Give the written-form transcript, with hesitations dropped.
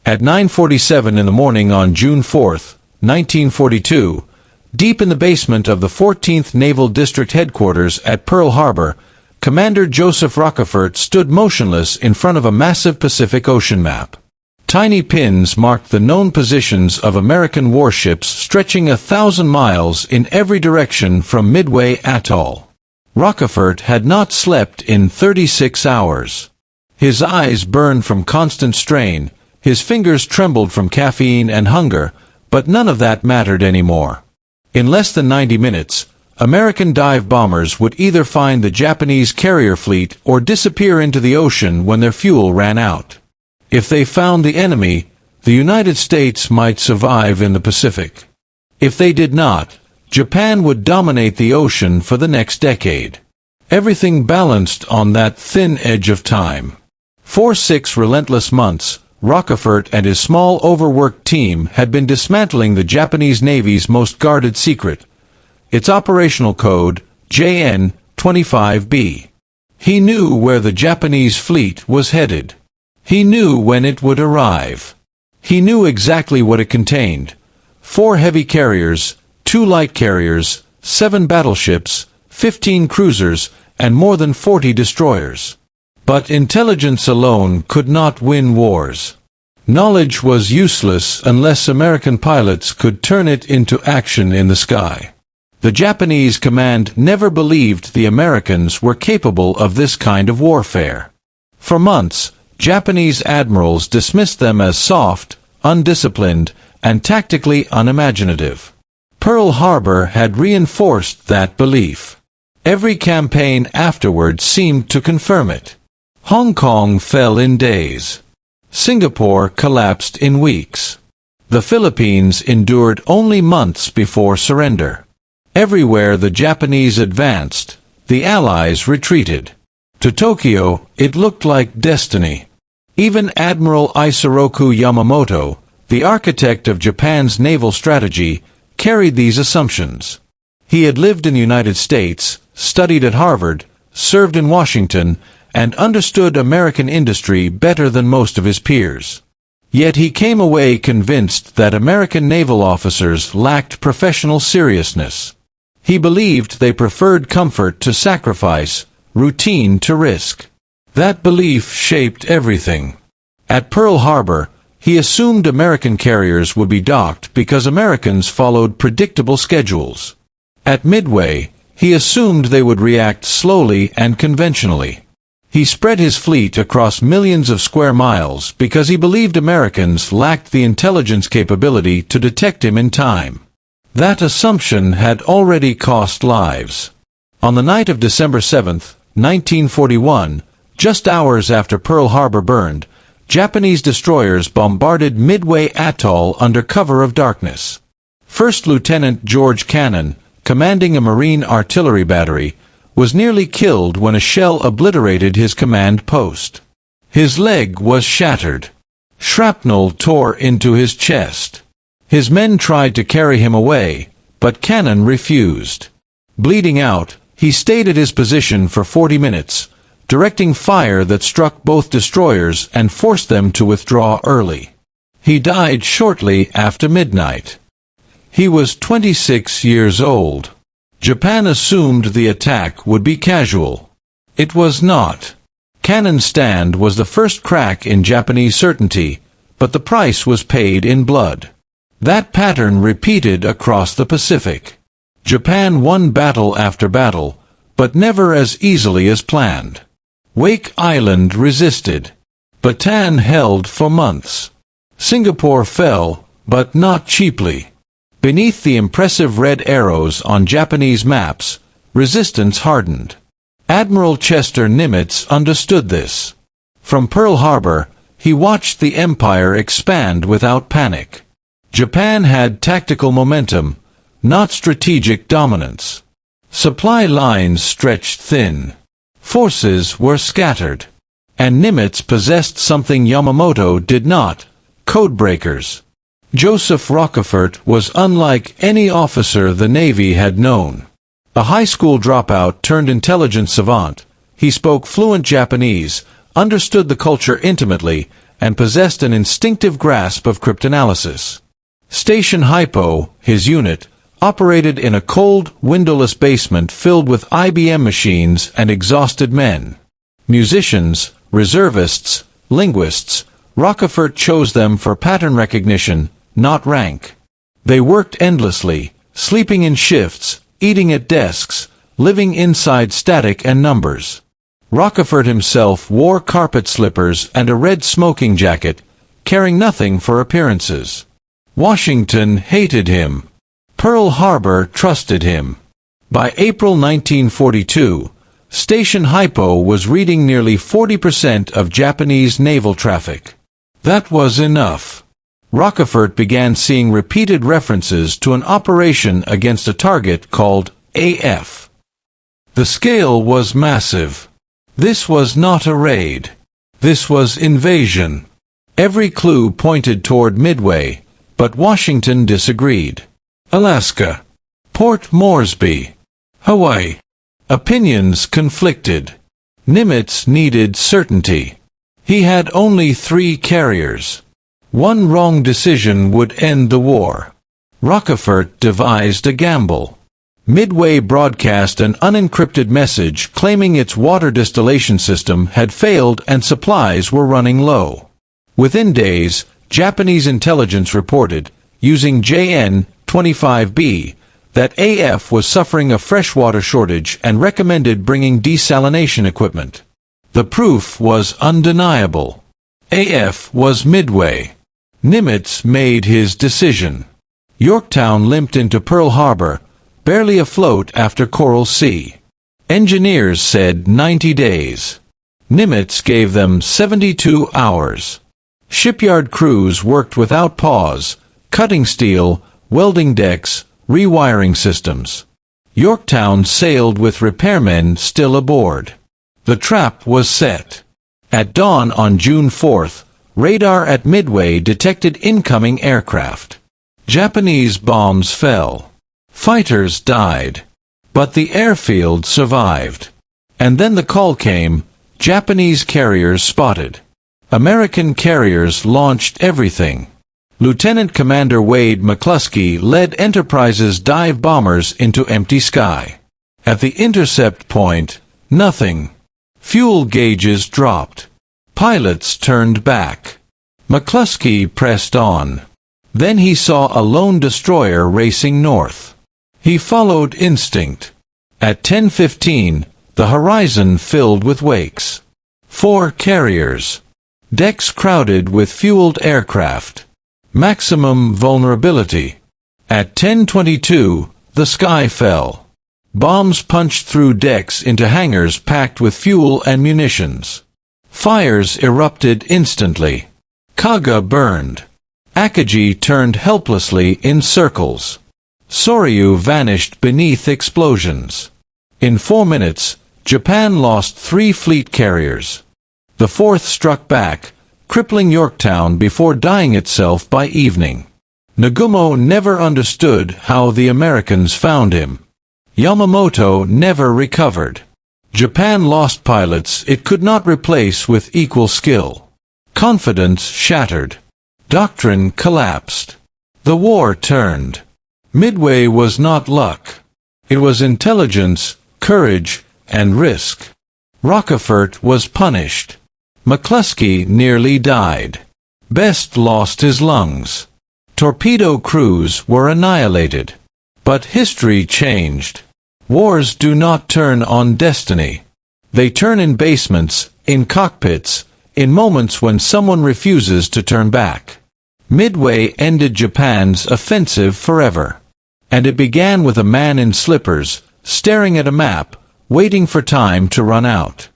At 9:47 in the morning on June 4, 1942, deep in the basement of the 14th Naval District Headquarters at Pearl Harbor, Commander Joseph Rockefort stood motionless in front of a massive Pacific Ocean map. Tiny pins marked the known positions of American warships stretching 1,000 miles in every direction from Midway Atoll. Rockefort had not slept in 36 hours. His eyes burned from constant strain, his fingers trembled from caffeine and hunger, but none of that mattered anymore. In less than 90 minutes, American dive bombers would either find the Japanese carrier fleet or disappear into the ocean when their fuel ran out. If they found the enemy, the United States might survive in the Pacific. If they did not, Japan would dominate the ocean for the next decade. Everything balanced on that thin edge of time. For 6 relentless months, Rockefort and his small overworked team had been dismantling the Japanese Navy's most guarded secret, its operational code, JN-25B. He knew where the Japanese fleet was headed. He knew when it would arrive. He knew exactly what it contained: 4 heavy carriers, 2 light carriers, 7 battleships, 15 cruisers, and more than 40 destroyers. But intelligence alone could not win wars. Knowledge was useless unless American pilots could turn it into action in the sky. The Japanese command never believed the Americans were capable of this kind of warfare. For months, Japanese admirals dismissed them as soft, undisciplined, and tactically unimaginative. Pearl Harbor had reinforced that belief. Every campaign afterward seemed to confirm it. Hong Kong fell in days. Singapore collapsed in weeks. The Philippines endured only months before surrender. Everywhere the Japanese advanced, the Allies retreated. To Tokyo, it looked like destiny. Even Admiral Isoroku Yamamoto, the architect of Japan's naval strategy, carried these assumptions. He had lived in the United States, studied at Harvard, served in Washington, and understood American industry better than most of his peers. Yet he came away convinced that American naval officers lacked professional seriousness. He believed they preferred comfort to sacrifice, routine to risk. That belief shaped everything. At Pearl Harbor, he assumed American carriers would be docked because Americans followed predictable schedules. At Midway, he assumed they would react slowly and conventionally. He spread his fleet across millions of square miles because he believed Americans lacked the intelligence capability to detect him in time. That assumption had already cost lives. On the night of December 7, 1941, just hours after Pearl Harbor burned, Japanese destroyers bombarded Midway Atoll under cover of darkness. First Lieutenant George Cannon, commanding a Marine artillery battery, was nearly killed when a shell obliterated his command post. His leg was shattered. Shrapnel tore into his chest. His men tried to carry him away, but Cannon refused. Bleeding out, he stayed at his position for 40 minutes, directing fire that struck both destroyers and forced them to withdraw early. He died shortly after midnight. He was 26 years old. Japan assumed the attack would be casual. It was not. Cannon's stand was the first crack in Japanese certainty, but the price was paid in blood. That pattern repeated across the Pacific. Japan won battle after battle, but never as easily as planned. Wake Island resisted. Bataan held for months. Singapore fell, but not cheaply. Beneath the impressive red arrows on Japanese maps, resistance hardened. Admiral Chester Nimitz understood this. From Pearl Harbor, he watched the empire expand without panic. Japan had tactical momentum, not strategic dominance. Supply lines stretched thin. Forces were scattered. And Nimitz possessed something Yamamoto did not: codebreakers. Joseph Rockefort was unlike any officer the Navy had known. A high school dropout turned intelligence savant, he spoke fluent Japanese, understood the culture intimately, and possessed an instinctive grasp of cryptanalysis. Station Hypo, his unit, operated in a cold, windowless basement filled with IBM machines and exhausted men. Musicians, reservists, linguists, Rockefort chose them for pattern recognition, not rank. They worked endlessly, sleeping in shifts, eating at desks, living inside static and numbers. Rockefort himself wore carpet slippers and a red smoking jacket, caring nothing for appearances. Washington hated him. Pearl Harbor trusted him. By April 1942, Station Hypo was reading nearly 40% of Japanese naval traffic. That was enough. Rockefort began seeing repeated references to an operation against a target called AF. The scale was massive. This was not a raid. This was invasion. Every clue pointed toward Midway, but Washington disagreed. Alaska. Port Moresby. Hawaii. Opinions conflicted. Nimitz needed certainty. He had only 3 carriers. One wrong decision would end the war. Rockefort devised a gamble. Midway broadcast an unencrypted message claiming its water distillation system had failed and supplies were running low. Within days, Japanese intelligence reported, using JN-25B, that AF was suffering a freshwater shortage and recommended bringing desalination equipment. The proof was undeniable. AF was Midway. Nimitz made his decision. Yorktown limped into Pearl Harbor, barely afloat after Coral Sea. Engineers said 90 days. Nimitz gave them 72 hours. Shipyard crews worked without pause, cutting steel, welding decks, rewiring systems. Yorktown sailed with repairmen still aboard. The trap was set. At dawn on June 4th, radar at Midway detected incoming aircraft. Japanese bombs fell. Fighters died. But the airfield survived. And then the call came, Japanese carriers spotted. American carriers launched everything. Lieutenant Commander Wade McCluskey led Enterprise's dive bombers into empty sky. At the intercept point, nothing. Fuel gauges dropped. Pilots turned back. McCluskey pressed on. Then he saw a lone destroyer racing north. He followed instinct. At 10:15, the horizon filled with wakes. 4 carriers. Decks crowded with fueled aircraft. Maximum vulnerability. At 10:22, the sky fell. Bombs punched through decks into hangars packed with fuel and munitions. Fires erupted instantly. Kaga burned. Akagi turned helplessly in circles. Soryu vanished beneath explosions. In 4 minutes, Japan lost 3 fleet carriers. The 4th struck back, crippling Yorktown before dying itself by evening. Nagumo never understood how the Americans found him. Yamamoto never recovered. Japan lost pilots it could not replace with equal skill. Confidence shattered. Doctrine collapsed. The war turned. Midway was not luck. It was intelligence, courage, and risk. Rockefort was punished. McCluskey nearly died. Best lost his lungs. Torpedo crews were annihilated. But history changed. Wars do not turn on destiny. They turn in basements, in cockpits, in moments when someone refuses to turn back. Midway ended Japan's offensive forever. And it began with a man in slippers, staring at a map, waiting for time to run out.